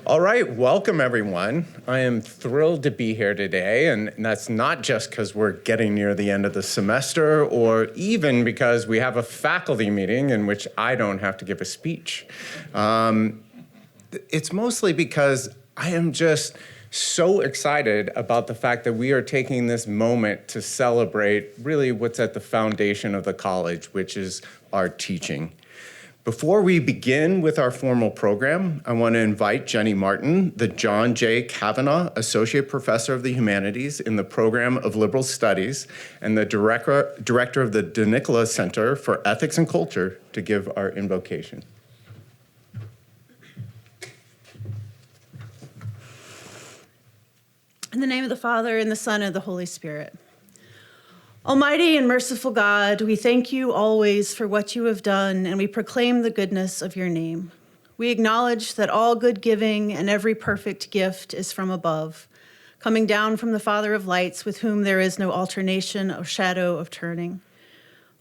All right, welcome everyone. I am thrilled to be here today, and that's not just because we're getting near the end of the semester or even because we have a faculty meeting in which I don't have to give a speech. It's mostly because I am just so excited about the fact that we are taking this moment to celebrate really what's at the foundation of the college, which is our teaching. Before we begin with our formal program, I want to invite Jenny Martin, the John J. Kavanaugh Associate Professor of the Humanities in the Program of Liberal Studies and the Director of the DeNicola Center for Ethics and Culture, to give our invocation. In the name of the Father, and the Son, and the Holy Spirit. Almighty and merciful God, we thank you always for what you have done, and we proclaim the goodness of your name. We acknowledge that all good giving and every perfect gift is from above, coming down from the Father of lights, with whom there is no alternation or shadow of turning.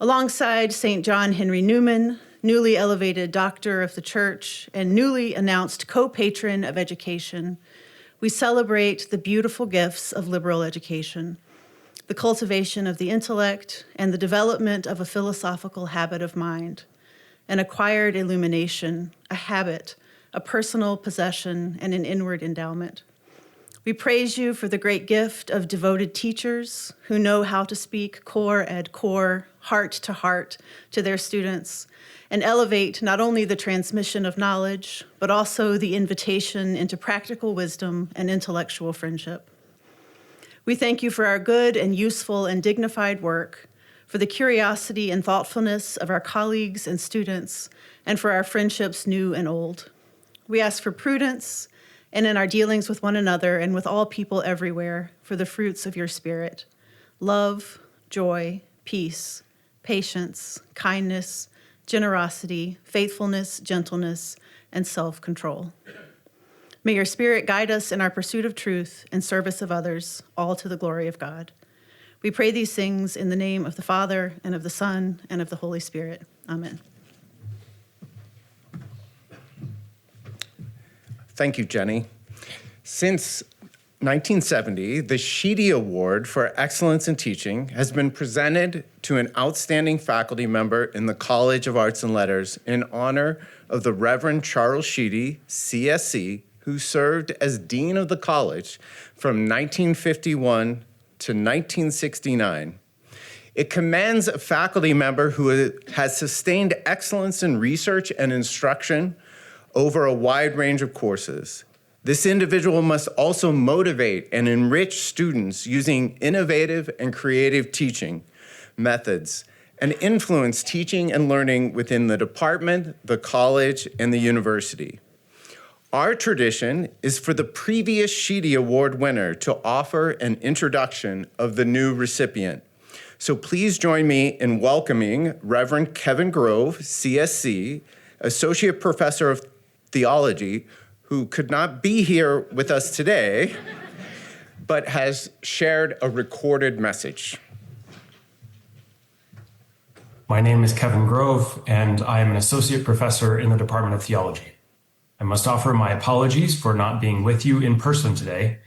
Alongside St. John Henry Newman, newly elevated Doctor of the Church and newly announced co-patron of education, we celebrate the beautiful gifts of liberal education, the cultivation of the intellect, and the development of a philosophical habit of mind, an acquired illumination, a habit, a personal possession, and an inward endowment. We praise you for the great gift of devoted teachers who know how to speak core ad core, heart to their students, and elevate not only the transmission of knowledge, but also the invitation into practical wisdom and intellectual friendship. We thank you for our good and useful and dignified work, for the curiosity and thoughtfulness of our colleagues and students, and for our friendships new and old. We ask for prudence and in our dealings with one another and with all people everywhere, for the fruits of your Spirit: love, joy, peace, patience, kindness, generosity, faithfulness, gentleness, and self-control. May your Spirit guide us in our pursuit of truth and service of others, all to the glory of God. We pray these things in the name of the Father, and of the Son, and of the Holy Spirit. Amen. Thank you, Jenny. Since 1970, the Sheedy Award for Excellence in Teaching has been presented to an outstanding faculty member in the College of Arts and Letters in honor of the Reverend Charles Sheedy, C.S.C., who served as Dean of the College from 1951 to 1969. It commends a faculty member who has sustained excellence in research and instruction over a wide range of courses. This individual must also motivate and enrich students using innovative and creative teaching methods and influence teaching and learning within the department, the college, and the university. Our tradition is for the previous Sheedy Award winner to offer an introduction of the new recipient. So please join me in welcoming Reverend Kevin Grove, C.S.C., Associate Professor of Theology, who could not be here with us today, but has shared a recorded message. My name is Kevin Grove, and I am an Associate Professor in the Department of Theology. I must offer my apologies for not being with you in person today.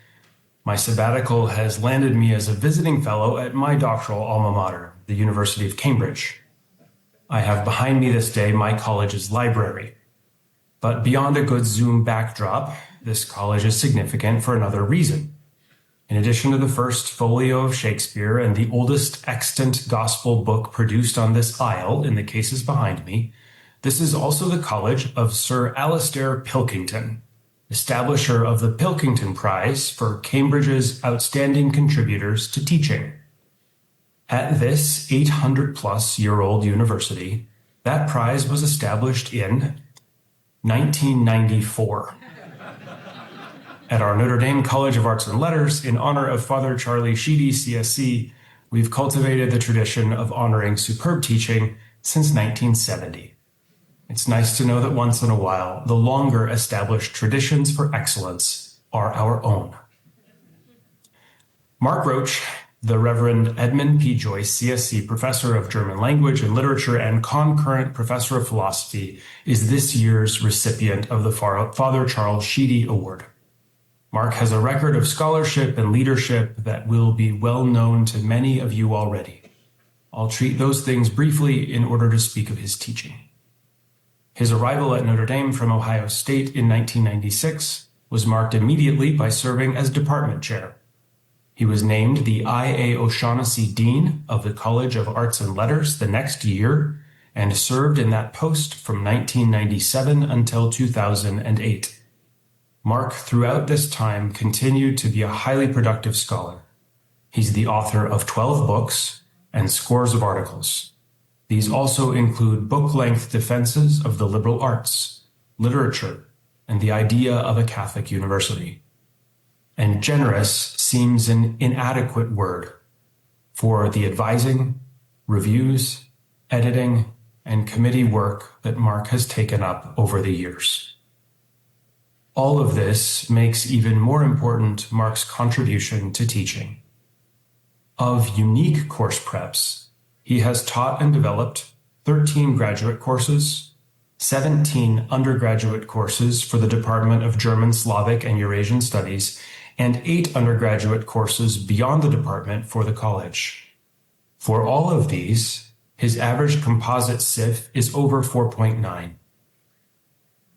My sabbatical has landed me as a visiting fellow at my doctoral alma mater, the University of Cambridge. I have behind me this day my college's library. But beyond a good Zoom backdrop, this college is significant for another reason. In addition to the first folio of Shakespeare and the oldest extant gospel book produced on this isle in the cases behind me, this is also the college of Sir Alastair Pilkington, establisher of the Pilkington Prize for Cambridge's outstanding contributors to teaching. At this 800-plus-year-old university, that prize was established in 1994. At our Notre Dame College of Arts and Letters, in honor of Father Charlie Sheedy, C.S.C., we've cultivated the tradition of honoring superb teaching since 1970. It's nice to know that once in a while, the longer established traditions for excellence are our own. Mark Roche, the Reverend Edmund P. Joyce, C.S.C. Professor of German Language and Literature and concurrent Professor of Philosophy, is this year's recipient of the Father Charles Sheedy Award. Mark has a record of scholarship and leadership that will be well known to many of you already. I'll treat those things briefly in order to speak of his teaching. His arrival at Notre Dame from Ohio State in 1996 was marked immediately by serving as department chair. He was named the I.A. O'Shaughnessy Dean of the College of Arts and Letters the next year and served in that post from 1997 until 2008. Mark, throughout this time, continued to be a highly productive scholar. He's the author of 12 books and scores of articles. These also include book-length defenses of the liberal arts, literature, and the idea of a Catholic university. And generous seems an inadequate word for the advising, reviews, editing, and committee work that Mark has taken up over the years. All of this makes even more important Mark's contribution to teaching. Of unique course preps, he has taught and developed 13 graduate courses, 17 undergraduate courses for the Department of German, Slavic, and Eurasian Studies, and 8 undergraduate courses beyond the department for the college. For all of these, his average composite CIF is over 4.9.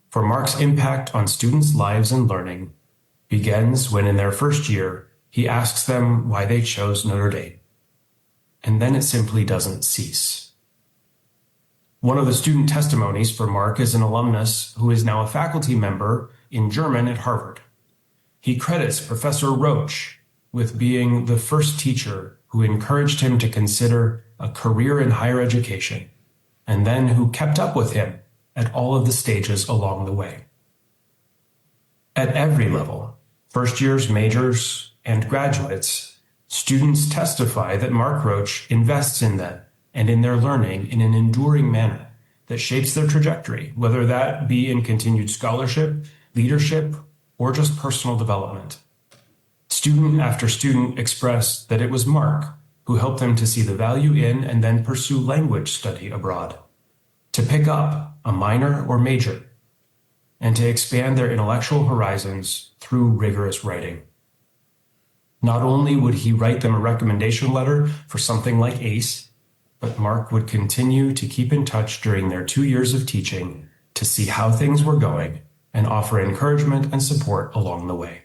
For Mark's impact on students' lives and learning begins when in their first year, he asks them why they chose Notre Dame. And then it simply doesn't cease. One of the student testimonies for Mark is an alumnus who is now a faculty member in German at Harvard. He credits Professor Roche with being the first teacher who encouraged him to consider a career in higher education, and then who kept up with him at all of the stages along the way. At every level, first years, majors, and graduates, students testify that Mark Roche invests in them and in their learning in an enduring manner that shapes their trajectory, whether that be in continued scholarship, leadership, or just personal development. Student after student expressed that it was Mark who helped them to see the value in and then pursue language study abroad, to pick up a minor or major, and to expand their intellectual horizons through rigorous writing. Not only would he write them a recommendation letter for something like ACE, but Mark would continue to keep in touch during their 2 years of teaching to see how things were going and offer encouragement and support along the way.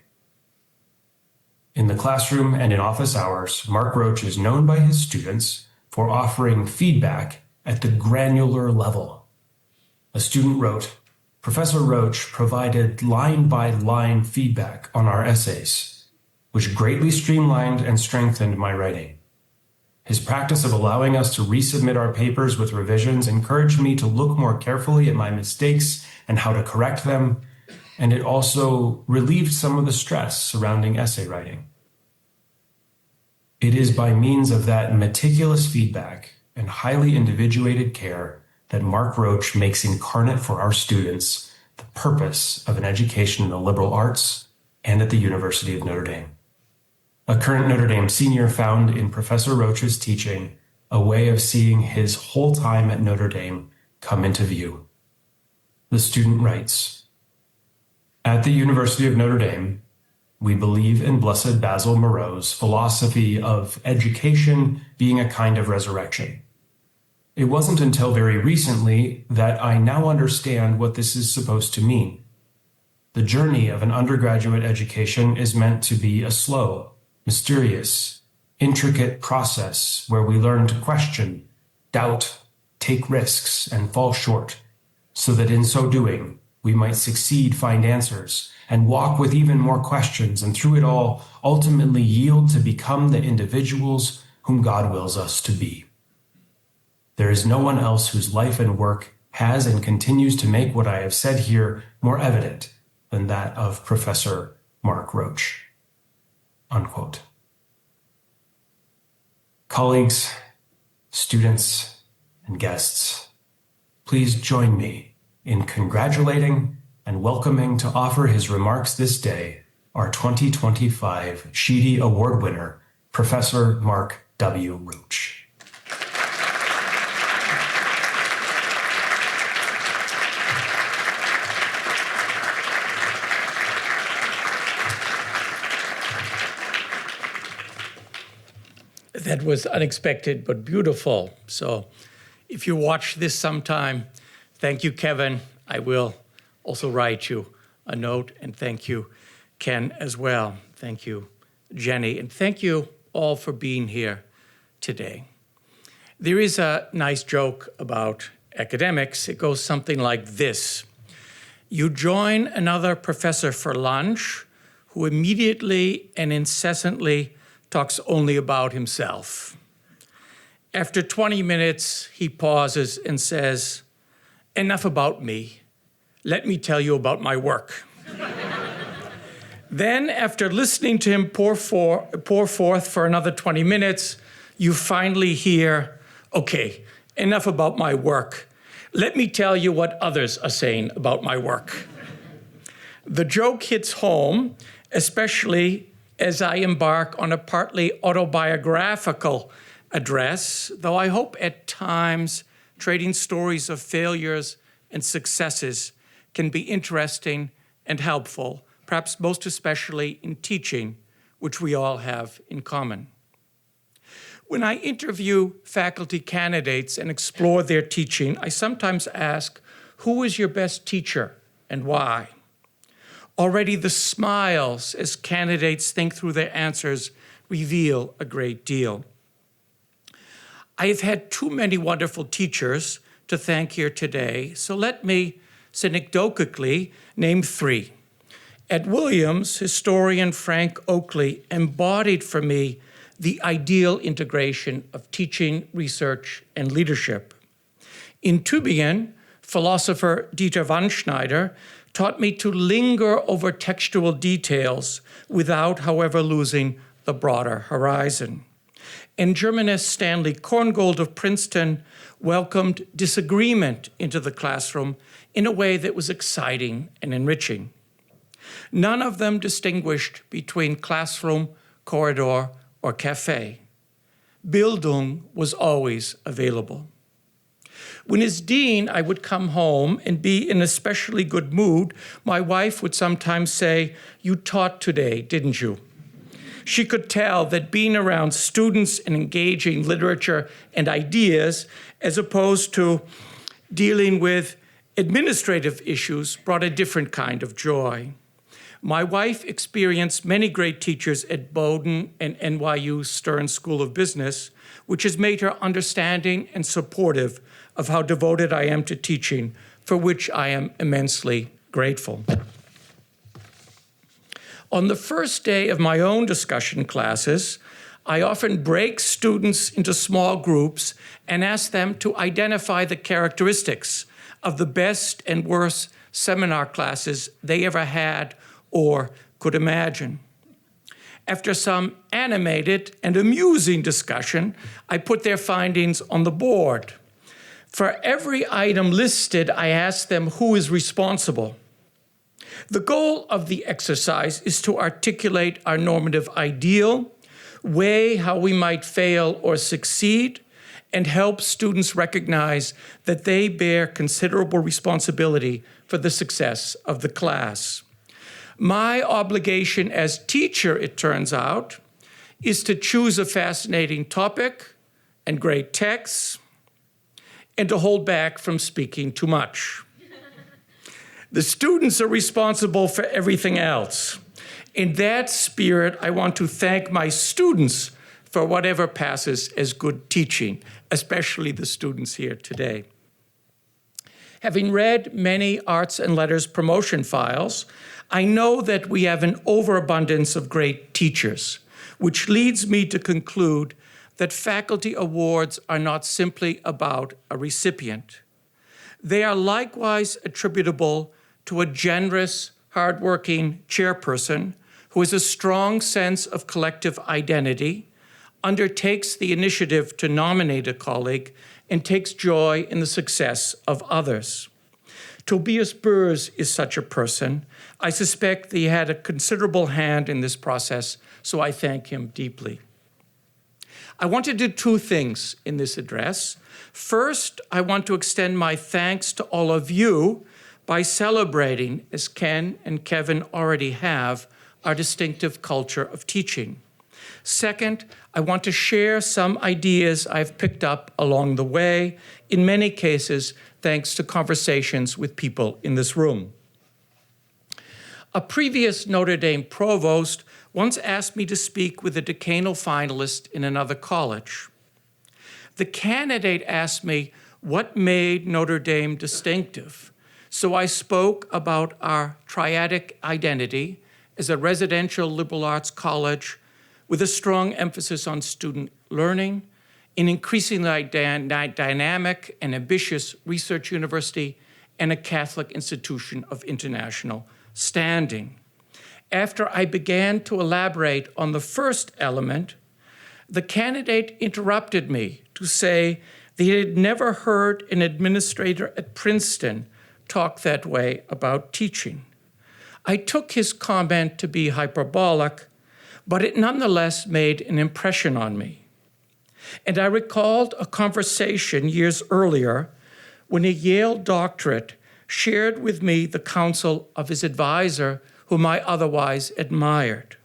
In the classroom and in office hours, Mark Roche is known by his students for offering feedback at the granular level. A student wrote, "Professor Roche provided line-by-line feedback on our essays, which greatly streamlined and strengthened my writing. His practice of allowing us to resubmit our papers with revisions encouraged me to look more carefully at my mistakes and how to correct them, and it also relieved some of the stress surrounding essay writing." It is by means of that meticulous feedback and highly individuated care that Mark Roche makes incarnate for our students the purpose of an education in the liberal arts and at the University of Notre Dame. A current Notre Dame senior found in Professor Roche's teaching a way of seeing his whole time at Notre Dame come into view. The student writes, "At the University of Notre Dame, we believe in Blessed Basil Moreau's philosophy of education being a kind of resurrection. It wasn't until very recently that I now understand what this is supposed to mean. The journey of an undergraduate education is meant to be a slow, mysterious, intricate process where we learn to question, doubt, take risks, and fall short, so that in so doing, we might succeed, find answers, and walk with even more questions, and through it all, ultimately yield to become the individuals whom God wills us to be. There is no one else whose life and work has and continues to make what I have said here more evident than that of Professor Mark Roche." Unquote. Colleagues, students, and guests, please join me in congratulating and welcoming to offer his remarks this day our 2025 Sheedy Award winner, Professor Mark W. Roche. That was unexpected but beautiful. So if you watch this sometime, thank you, Kevin. I will also write you a note, and thank you, Ken, as well. Thank you, Jenny, and thank you all for being here today. There is a nice joke about academics. It goes something like this. You join another professor for lunch who immediately and incessantly talks only about himself. After 20 minutes, he pauses and says, "Enough about me. Let me tell you about my work." Then, after listening to him pour forth for another 20 minutes, you finally hear, "Okay, enough about my work. Let me tell you what others are saying about my work." The joke hits home, especially as I embark on a partly autobiographical address, though I hope at times trading stories of failures and successes can be interesting and helpful, perhaps most especially in teaching, which we all have in common. When I interview faculty candidates and explore their teaching, I sometimes ask, who is your best teacher and why? Already the smiles as candidates think through their answers reveal a great deal. I have had too many wonderful teachers to thank here today, so let me synecdochically name three. At Williams, historian Frank Oakley embodied for me the ideal integration of teaching, research, and leadership. In Tübingen, philosopher Dieter Wannschneider taught me to linger over textual details without, however, losing the broader horizon. And Germanist Stanley Korngold of Princeton welcomed disagreement into the classroom in a way that was exciting and enriching. None of them distinguished between classroom, corridor, or cafe. Bildung was always available. When as dean, I would come home and be in especially good mood, my wife would sometimes say, "You taught today, didn't you?" She could tell that being around students and engaging literature and ideas, as opposed to dealing with administrative issues, brought a different kind of joy. My wife experienced many great teachers at Bowdoin and NYU Stern School of Business, which has made her understanding and supportive of how devoted I am to teaching, for which I am immensely grateful. On the first day of my own discussion classes, I often break students into small groups and ask them to identify the characteristics of the best and worst seminar classes they ever had or could imagine. After some animated and amusing discussion, I put their findings on the board. For every item listed, I ask them who is responsible. The goal of the exercise is to articulate our normative ideal, weigh how we might fail or succeed, and help students recognize that they bear considerable responsibility for the success of the class. My obligation as teacher, it turns out, is to choose a fascinating topic and great texts, and to hold back from speaking too much. The students are responsible for everything else. In that spirit, I want to thank my students for whatever passes as good teaching, especially the students here today. Having read many arts and letters promotion files, I know that we have an overabundance of great teachers, which leads me to conclude that faculty awards are not simply about a recipient. They are likewise attributable to a generous, hardworking chairperson who has a strong sense of collective identity, undertakes the initiative to nominate a colleague, and takes joy in the success of others. Tobias Burrs is such a person. I suspect that he had a considerable hand in this process, so I thank him deeply. I want to do two things in this address. First, I want to extend my thanks to all of you by celebrating, as Ken and Kevin already have, our distinctive culture of teaching. Second, I want to share some ideas I've picked up along the way, in many cases, thanks to conversations with people in this room. A previous Notre Dame provost once asked me to speak with a decanal finalist in another college. The candidate asked me what made Notre Dame distinctive, so I spoke about our triadic identity as a residential liberal arts college with a strong emphasis on student learning, an increasingly dynamic and ambitious research university, and a Catholic institution of international standing. After I began to elaborate on the first element, the candidate interrupted me to say that he had never heard an administrator at Princeton talk that way about teaching. I took his comment to be hyperbolic, but it nonetheless made an impression on me. And I recalled a conversation years earlier when a Yale doctorate shared with me the counsel of his advisor, whom I otherwise admired.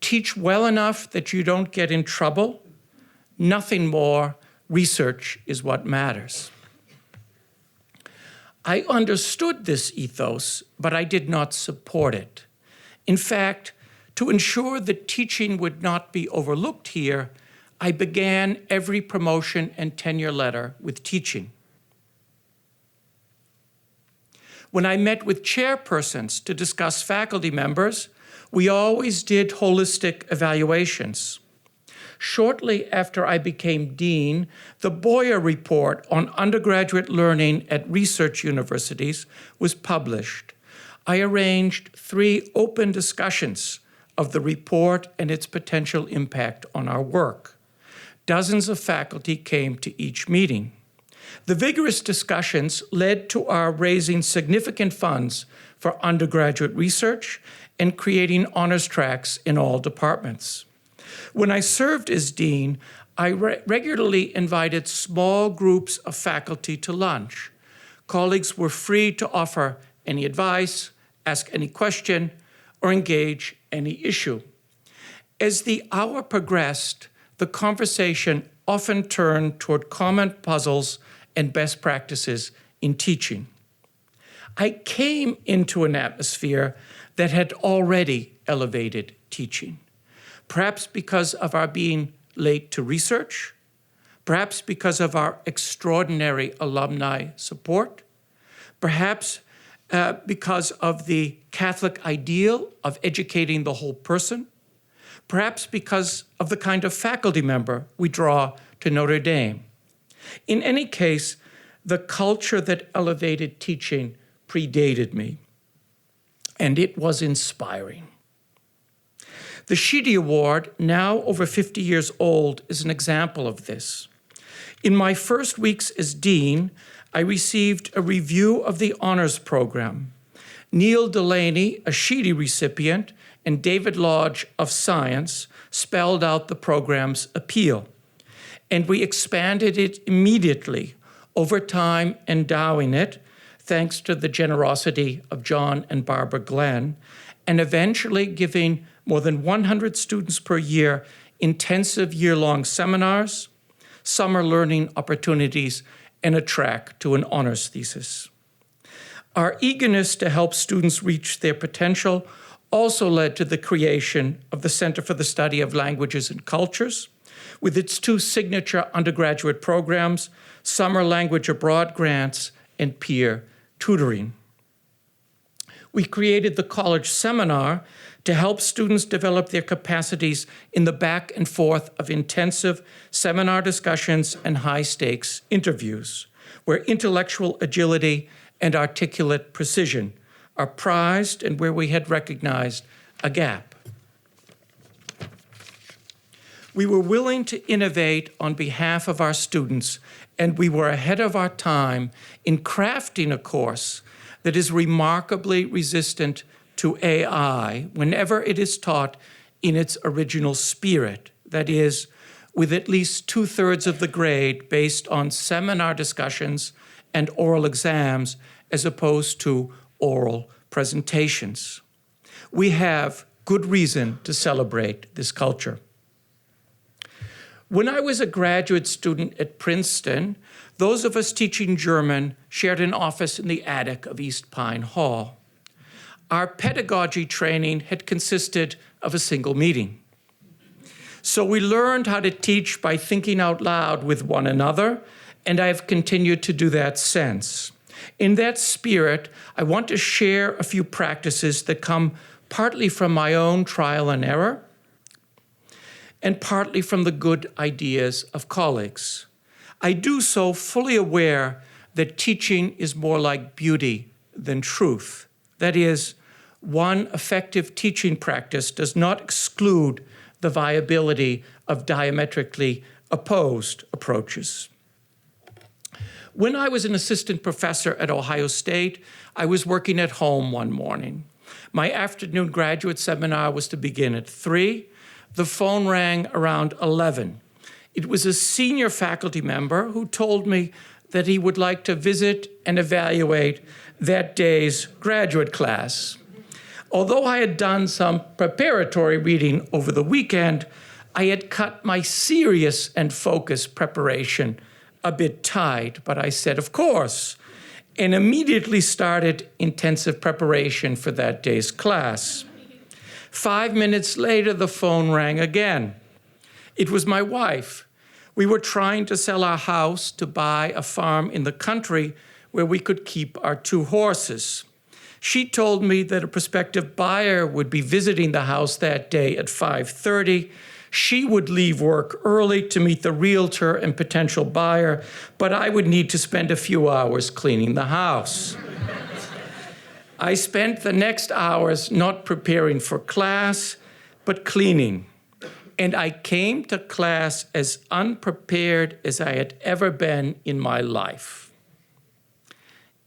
Teach well enough that you don't get in trouble. Nothing more. Research is what matters. I understood this ethos, but I did not support it. In fact, to ensure that teaching would not be overlooked here, I began every promotion and tenure letter with teaching. When I met with chairpersons to discuss faculty members, we always did holistic evaluations. Shortly after I became dean, the Boyer Report on undergraduate learning at research universities was published. I arranged 3 open discussions of the report and its potential impact on our work. Dozens of faculty came to each meeting. The vigorous discussions led to our raising significant funds for undergraduate research and creating honors tracks in all departments. When I served as dean, I regularly invited small groups of faculty to lunch. Colleagues were free to offer any advice, ask any question, or engage any issue. As the hour progressed, the conversation often turned toward common puzzles and best practices in teaching. I came into an atmosphere that had already elevated teaching, perhaps because of our being late to research, perhaps because of our extraordinary alumni support, perhaps because of the Catholic ideal of educating the whole person, perhaps because of the kind of faculty member we draw to Notre Dame. In any case, the culture that elevated teaching predated me, and it was inspiring. The Sheedy Award, now over 50 years old, is an example of this. In my first weeks as dean, I received a review of the honors program. Neil Delaney, a Sheedy recipient, and David Lodge of Science spelled out the program's appeal. And we expanded it immediately, over time endowing it, thanks to the generosity of John and Barbara Glenn, and eventually giving more than 100 students per year intensive year-long seminars, summer learning opportunities, and a track to an honors thesis. Our eagerness to help students reach their potential also led to the creation of the Center for the Study of Languages and Cultures, with its 2 signature undergraduate programs, Summer Language Abroad grants and peer tutoring. We created the college seminar to help students develop their capacities in the back and forth of intensive seminar discussions and high-stakes interviews, where intellectual agility and articulate precision are prized and where we had recognized a gap. We were willing to innovate on behalf of our students, and we were ahead of our time in crafting a course that is remarkably resistant to AI whenever it is taught in its original spirit. That is, with at least 2/3 of the grade based on seminar discussions and oral exams as opposed to oral presentations. We have good reason to celebrate this culture. When I was a graduate student at Princeton, those of us teaching German shared an office in the attic of East Pine Hall. Our pedagogy training had consisted of a single meeting. So we learned how to teach by thinking out loud with one another, and I have continued to do that since. In that spirit, I want to share a few practices that come partly from my own trial and error, and partly from the good ideas of colleagues. I do so fully aware that teaching is more like beauty than truth. That is, one effective teaching practice does not exclude the viability of diametrically opposed approaches. When I was an assistant professor at Ohio State, I was working at home one morning. My afternoon graduate seminar was to begin at 3. The phone rang around 11. It was a senior faculty member who told me that he would like to visit and evaluate that day's graduate class. Although I had done some preparatory reading over the weekend, I had cut my serious and focused preparation a bit tight, but I said, of course, and immediately started intensive preparation for that day's class. 5 minutes later, the phone rang again. It was my wife. We were trying to sell our house to buy a farm in the country where we could keep our 2 horses. She told me that a prospective buyer would be visiting the house that day at 5:30. She would leave work early to meet the realtor and potential buyer, but I would need to spend a few hours cleaning the house. I spent the next hours not preparing for class, but cleaning. And I came to class as unprepared as I had ever been in my life.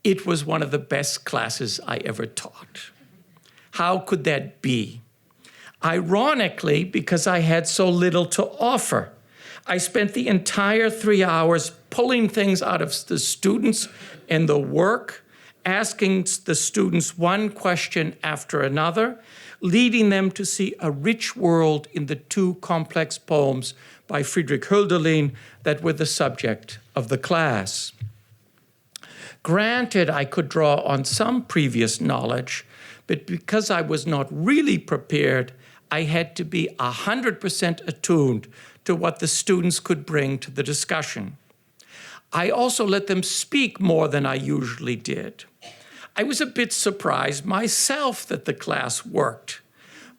It was one of the best classes I ever taught. How could that be? Ironically, because I had so little to offer. I spent the entire 3 hours pulling things out of the students and the work, asking the students one question after another, leading them to see a rich world in the 2 complex poems by Friedrich Hölderlin that were the subject of the class. Granted, I could draw on some previous knowledge, but because I was not really prepared, I had to be 100% attuned to what the students could bring to the discussion. I also let them speak more than I usually did. I was a bit surprised myself that the class worked,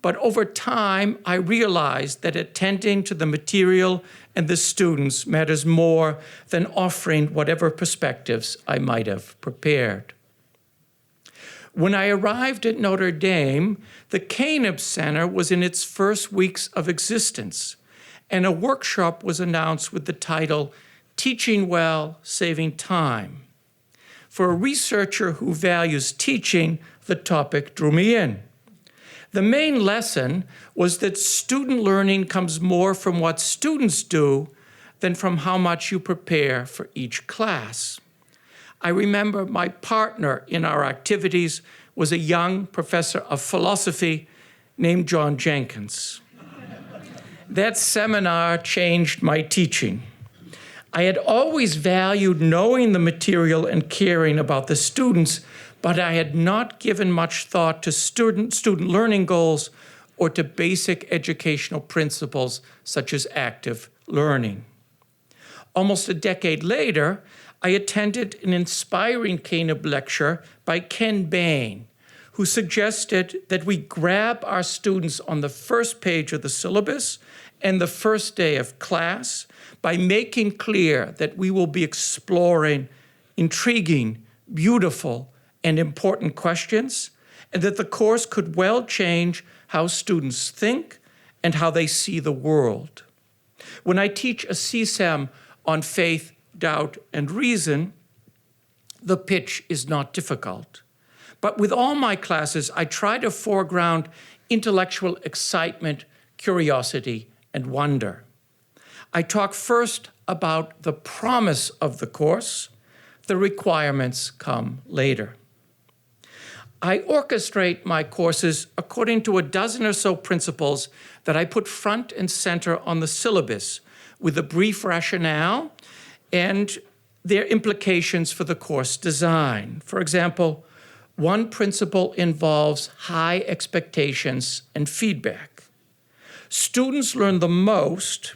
but over time I realized that attending to the material and the students matters more than offering whatever perspectives I might have prepared. When I arrived at Notre Dame, the Caneb Center was in its first weeks of existence, and a workshop was announced with the title, Teaching Well, Saving Time. For a researcher who values teaching, the topic drew me in. The main lesson was that student learning comes more from what students do than from how much you prepare for each class. I remember my partner in our activities was a young professor of philosophy named John Jenkins. That seminar changed my teaching. I had always valued knowing the material and caring about the students, but I had not given much thought to student learning goals or to basic educational principles such as active learning. Almost a decade later, I attended an inspiring Caneb lecture by Ken Bain, who suggested that we grab our students on the first page of the syllabus and the first day of class by making clear that we will be exploring intriguing, beautiful, and important questions, and that the course could well change how students think and how they see the world. When I teach a CSEM on faith, doubt, and reason, the pitch is not difficult. But with all my classes, I try to foreground intellectual excitement, curiosity, and wonder. I talk first about the promise of the course. The requirements come later. I orchestrate my courses according to a dozen or so principles that I put front and center on the syllabus, with a brief rationale and their implications for the course design. For example, one principle involves high expectations and feedback. Students learn the most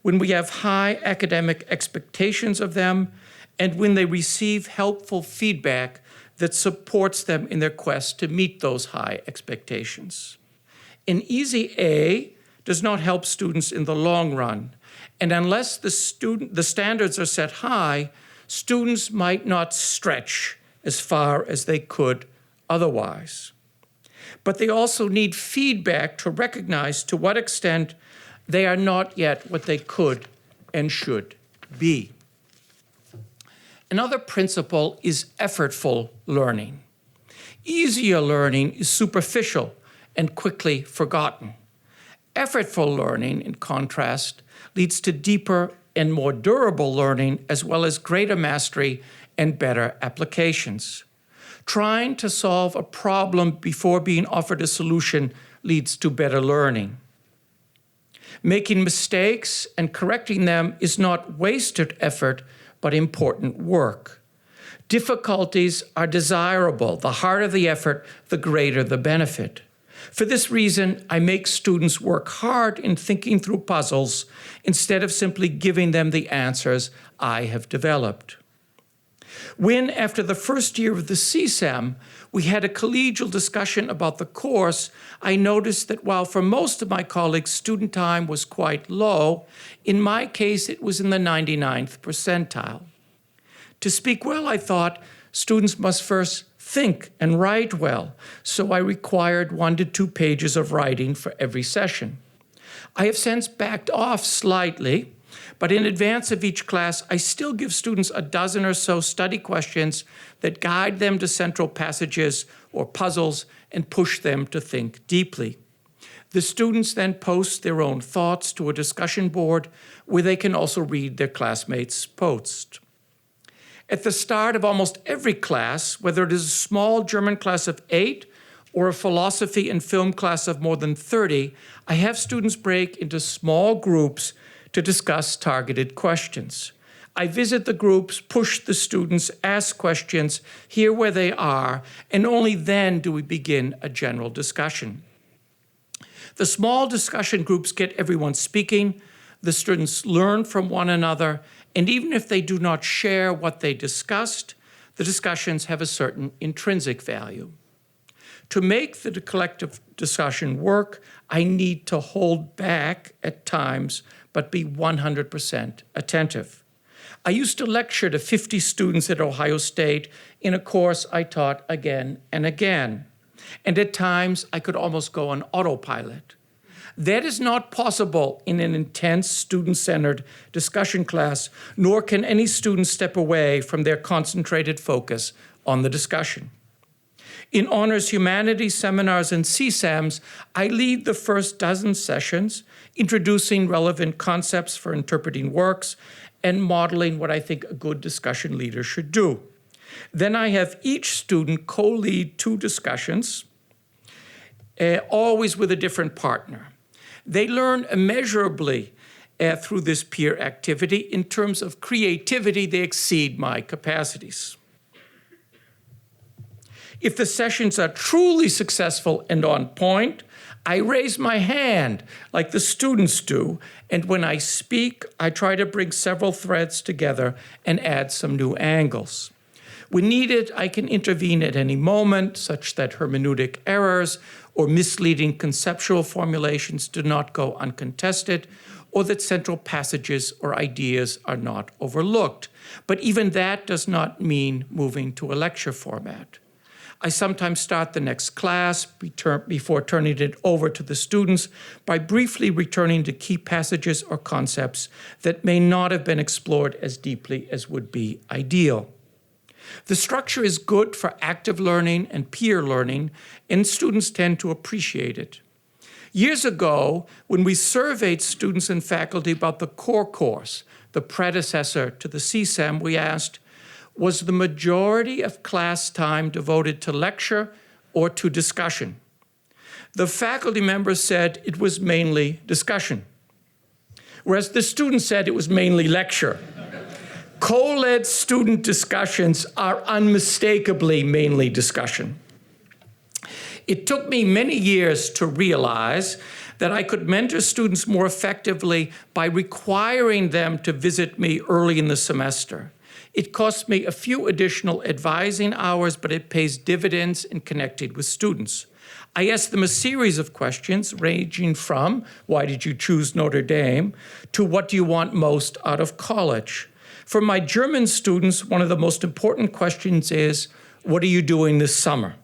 when we have high academic expectations of them and when they receive helpful feedback that supports them in their quest to meet those high expectations. An easy A does not help students in the long run, and unless the standards are set high, students might not stretch as far as they could otherwise. But they also need feedback to recognize to what extent they are not yet what they could and should be. Another principle is effortful learning. Easier learning is superficial and quickly forgotten. Effortful learning, in contrast, leads to deeper and more durable learning, as well as greater mastery and better applications. Trying to solve a problem before being offered a solution leads to better learning. Making mistakes and correcting them is not wasted effort, but important work. Difficulties are desirable. The harder the effort, the greater the benefit. For this reason, I make students work hard in thinking through puzzles instead of simply giving them the answers I have developed. When, after the first year of the CSAM, we had a collegial discussion about the course, I noticed that while for most of my colleagues student time was quite low, in my case it was in the 99th percentile. To speak well, I thought, students must first think and write well, so I required 1 to 2 pages of writing for every session. I have since backed off slightly, but in advance of each class, I still give students a dozen or so study questions that guide them to central passages or puzzles and push them to think deeply. The students then post their own thoughts to a discussion board where they can also read their classmates' posts. At the start of almost every class, whether it is a small German class of 8 or a philosophy and film class of more than 30, I have students break into small groups to discuss targeted questions. I visit the groups, push the students, ask questions, hear where they are, and only then do we begin a general discussion. The small discussion groups get everyone speaking, the students learn from one another, and even if they do not share what they discussed, the discussions have a certain intrinsic value. To make the collective discussion work, I need to hold back at times, but be 100% attentive. I used to lecture to 50 students at Ohio State in a course I taught again and again. And at times, I could almost go on autopilot. That is not possible in an intense student-centered discussion class, nor can any student step away from their concentrated focus on the discussion. In honors humanities seminars and CSAMs, I lead the first dozen sessions, introducing relevant concepts for interpreting works and modeling what I think a good discussion leader should do. Then I have each student co-lead 2 discussions, always with a different partner. They learn immeasurably through this peer activity. In terms of creativity, they exceed my capacities. If the sessions are truly successful and on point, I raise my hand like the students do, and when I speak, I try to bring several threads together and add some new angles. When needed, I can intervene at any moment, such that hermeneutic errors or misleading conceptual formulations do not go uncontested, or that central passages or ideas are not overlooked. But even that does not mean moving to a lecture format. I sometimes start the next class before turning it over to the students by briefly returning to key passages or concepts that may not have been explored as deeply as would be ideal. The structure is good for active learning and peer learning, and students tend to appreciate it. Years ago, when we surveyed students and faculty about the core course, the predecessor to the C.S.M., we asked, was the majority of class time devoted to lecture or to discussion? The faculty members said it was mainly discussion, whereas the students said it was mainly lecture. Co-led student discussions are unmistakably mainly discussion. It took me many years to realize that I could mentor students more effectively by requiring them to visit me early in the semester. It cost me a few additional advising hours, but it pays dividends in connecting with students. I asked them a series of questions ranging from, why did you choose Notre Dame, to what do you want most out of college? For my German students, one of the most important questions is, what are you doing this summer?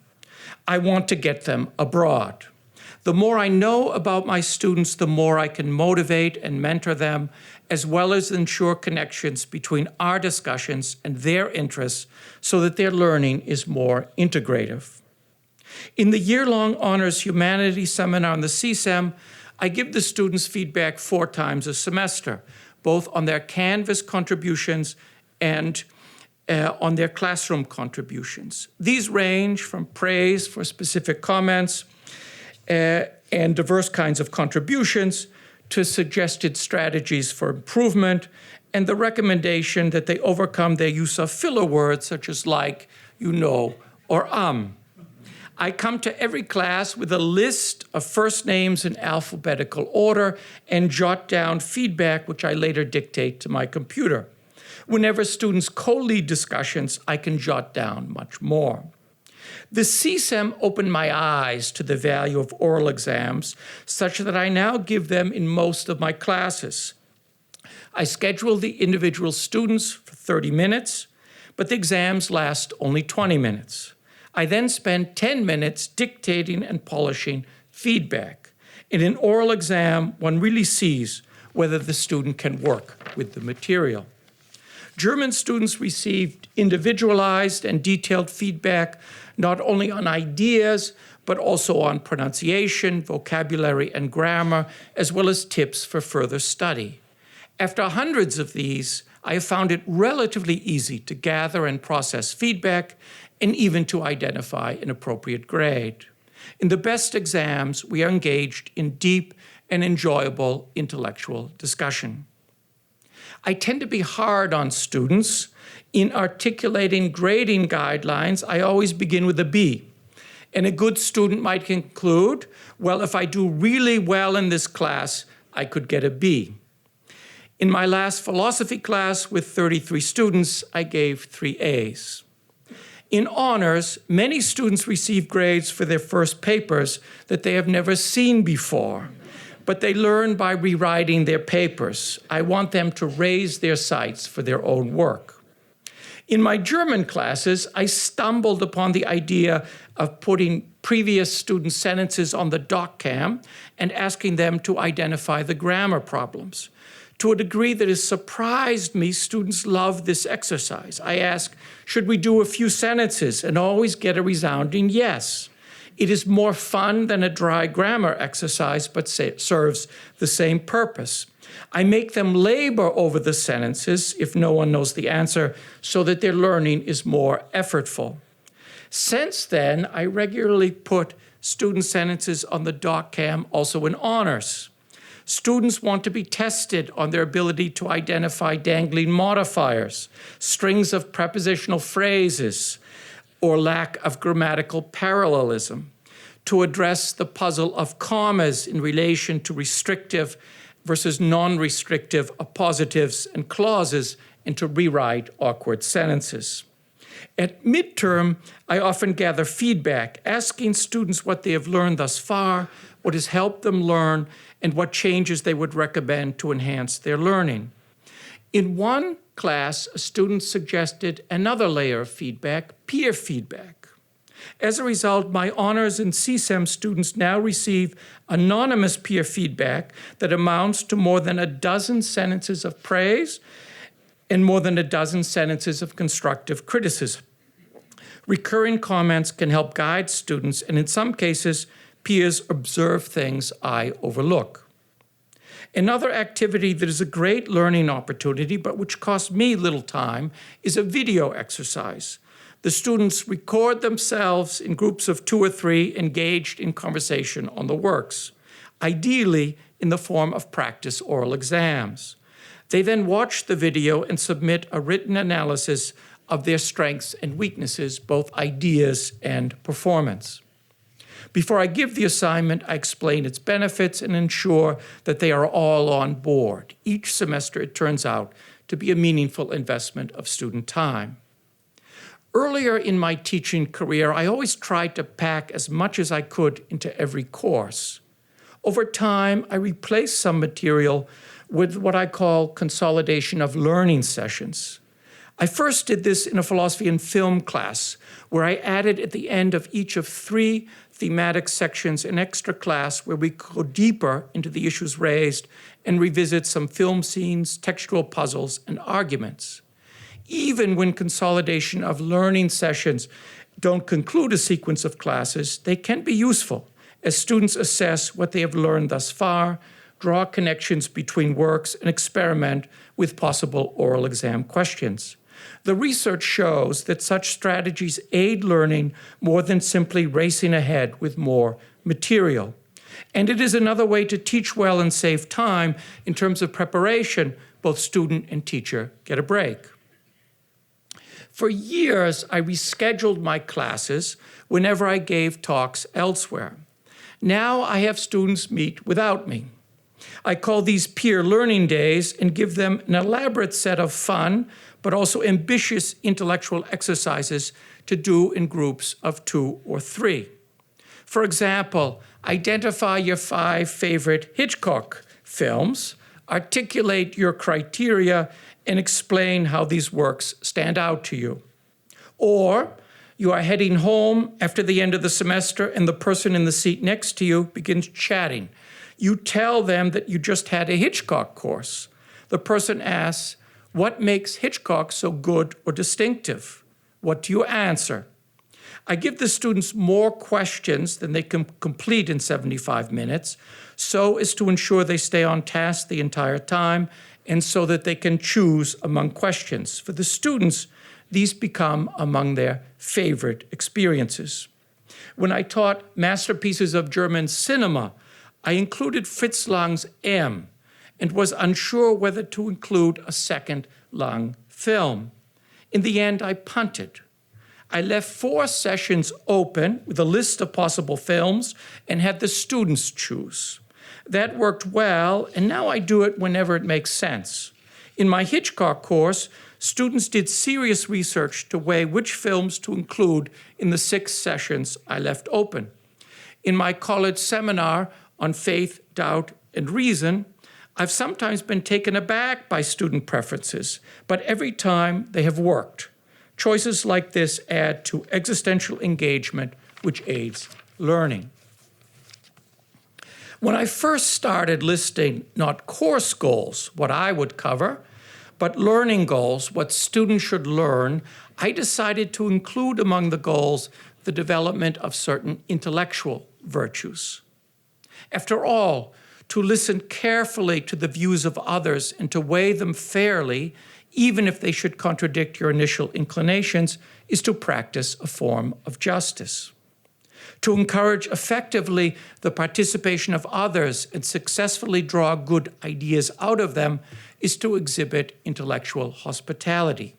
I want to get them abroad. The more I know about my students, the more I can motivate and mentor them, as well as ensure connections between our discussions and their interests so that their learning is more integrative. In the year-long Honors Humanities Seminar on the C.S.M., I give the students feedback 4 times a semester, both on their Canvas contributions and on their classroom contributions. These range from praise for specific comments and diverse kinds of contributions to suggested strategies for improvement and the recommendation that they overcome their use of filler words such as like, you know, or I come to every class with a list of first names in alphabetical order and jot down feedback, which I later dictate to my computer. Whenever students co-lead discussions, I can jot down much more. The C.S.M. opened my eyes to the value of oral exams, such that I now give them in most of my classes. I schedule the individual students for 30 minutes, but the exams last only 20 minutes. I then spend 10 minutes dictating and polishing feedback. In an oral exam, one really sees whether the student can work with the material. German students received individualized and detailed feedback, not only on ideas, but also on pronunciation, vocabulary, and grammar, as well as tips for further study. After hundreds of these, I have found it relatively easy to gather and process feedback and even to identify an appropriate grade. In the best exams, we are engaged in deep and enjoyable intellectual discussion. I tend to be hard on students. In articulating grading guidelines, I always begin with a B. And a good student might conclude, well, if I do really well in this class, I could get a B. In my last philosophy class with 33 students, I gave 3 A's. In honors, many students receive grades for their first papers that they have never seen before, but they learn by rewriting their papers. I want them to raise their sights for their own work. In my German classes, I stumbled upon the idea of putting previous student sentences on the doc-cam and asking them to identify the grammar problems. To a degree that has surprised me, students love this exercise. I ask, should we do a few sentences? And always get a resounding yes. It is more fun than a dry grammar exercise, but serves the same purpose. I make them labor over the sentences if no one knows the answer, so that their learning is more effortful. Since then, I regularly put student sentences on the doc-cam, also in honors. Students want to be tested on their ability to identify dangling modifiers, strings of prepositional phrases, or lack of grammatical parallelism, to address the puzzle of commas in relation to restrictive versus non-restrictive appositives and clauses, and to rewrite awkward sentences. At midterm, I often gather feedback, asking students what they have learned thus far, what has helped them learn, and what changes they would recommend to enhance their learning. In one class, a student suggested another layer of feedback, peer feedback. As a result, my honors and C.S.M. students now receive anonymous peer feedback that amounts to more than a dozen sentences of praise and more than a dozen sentences of constructive criticism. Recurring comments can help guide students and in some cases Peers observe things I overlook. Another activity that is a great learning opportunity, but which costs me little time, is a video exercise. The students record themselves in groups of 2 or 3 engaged in conversation on the works, ideally in the form of practice oral exams. They then watch the video and submit a written analysis of their strengths and weaknesses, both ideas and performance. Before I give the assignment, I explain its benefits and ensure that they are all on board. Each semester, it turns out to be a meaningful investment of student time. Earlier in my teaching career, I always tried to pack as much as I could into every course. Over time, I replaced some material with what I call consolidation of learning sessions. I first did this in a philosophy and film class, where I added at the end of each of 3 thematic sections an extra class where we go deeper into the issues raised and revisit some film scenes, textual puzzles, and arguments. Even when consolidation of learning sessions don't conclude a sequence of classes, they can be useful as students assess what they have learned thus far, draw connections between works, and experiment with possible oral exam questions. The research shows that such strategies aid learning more than simply racing ahead with more material. And it is another way to teach well and save time in terms of preparation. Both student and teacher get a break. For years, I rescheduled my classes whenever I gave talks elsewhere. Now I have students meet without me. I call these peer learning days and give them an elaborate set of fun, but also ambitious intellectual exercises to do in groups of 2 or 3. For example, identify your 5 favorite Hitchcock films, articulate your criteria, and explain how these works stand out to you. Or you are heading home after the end of the semester and the person in the seat next to you begins chatting. You tell them that you just had a Hitchcock course. The person asks, "What makes Hitchcock so good or distinctive?" What do you answer? I give the students more questions than they can complete in 75 minutes, so as to ensure they stay on task the entire time and so that they can choose among questions. For the students, these become among their favorite experiences. When I taught masterpieces of German cinema, I included Fritz Lang's M and was unsure whether to include a second Lang film. In the end, I punted. I left 4 sessions open with a list of possible films and had the students choose. That worked well, and now I do it whenever it makes sense. In my Hitchcock course, students did serious research to weigh which films to include in the 6 sessions I left open. In my college seminar on faith, doubt, and reason, I've sometimes been taken aback by student preferences, but every time they have worked. Choices like this add to existential engagement, which aids learning. When I first started listing not course goals, what I would cover, but learning goals, what students should learn, I decided to include among the goals the development of certain intellectual virtues. After all, to listen carefully to the views of others and to weigh them fairly, even if they should contradict your initial inclinations, is to practice a form of justice. To encourage effectively the participation of others and successfully draw good ideas out of them is to exhibit intellectual hospitality.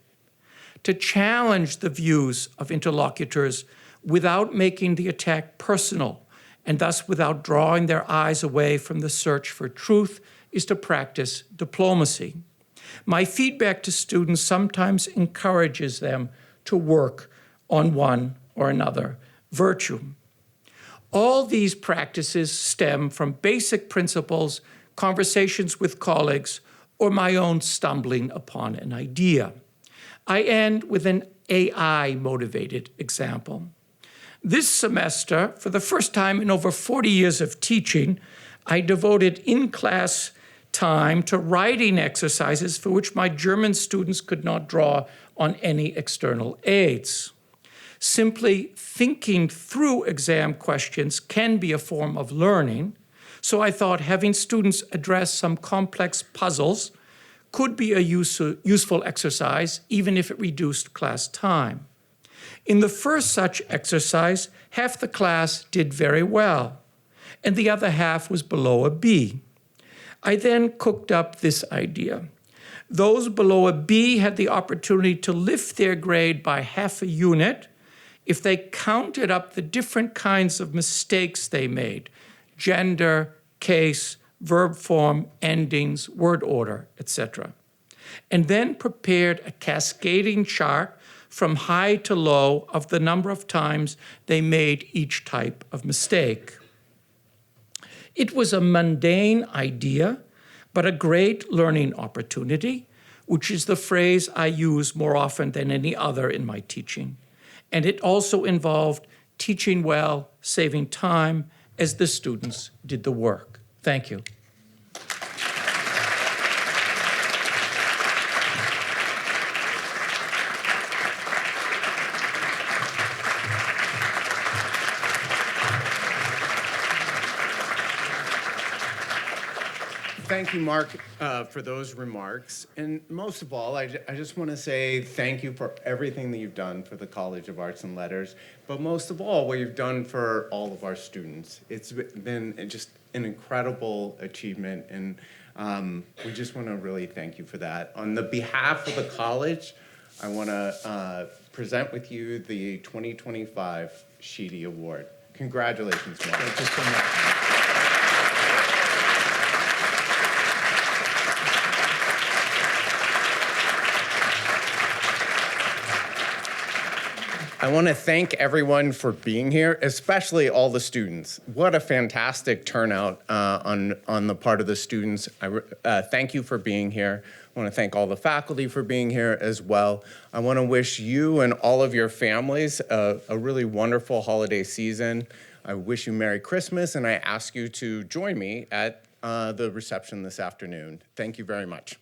To challenge the views of interlocutors without making the attack personal, and thus without drawing their eyes away from the search for truth, is to practice diplomacy. My feedback to students sometimes encourages them to work on one or another virtue. All these practices stem from basic principles, conversations with colleagues, or my own stumbling upon an idea. I end with an AI-motivated example. This semester, for the first time in over 40 years of teaching, I devoted in-class time to writing exercises for which my German students could not draw on any external aids. Simply thinking through exam questions can be a form of learning, so I thought having students address some complex puzzles could be a useful exercise, even if it reduced class time. In the first such exercise, half the class did very well, and the other half was below a B. I then cooked up this idea. Those below a B had the opportunity to lift their grade by half a unit if they counted up the different kinds of mistakes they made: gender, case, verb form, endings, word order, etc. And then prepared a cascading chart from high to low of the number of times they made each type of mistake. It was a mundane idea, but a great learning opportunity, which is the phrase I use more often than any other in my teaching. And it also involved teaching well, saving time, as the students did the work. Thank you. Thank you, Mark, for those remarks. And most of all, I just want to say thank you for everything that you've done for the College of Arts and Letters, but most of all, what you've done for all of our students. It's been just an incredible achievement, and we just want to really thank you for that. On the behalf of the college, I want to present with you the 2025 Sheedy Award. Congratulations, Mark. Thank you so much. I want to thank everyone for being here, especially all the students. What a fantastic turnout on the part of the students. Thank you for being here. I want to thank all the faculty for being here as well. I want to wish you and all of your families a really wonderful holiday season. I wish you Merry Christmas, and I ask you to join me at the reception this afternoon. Thank you very much.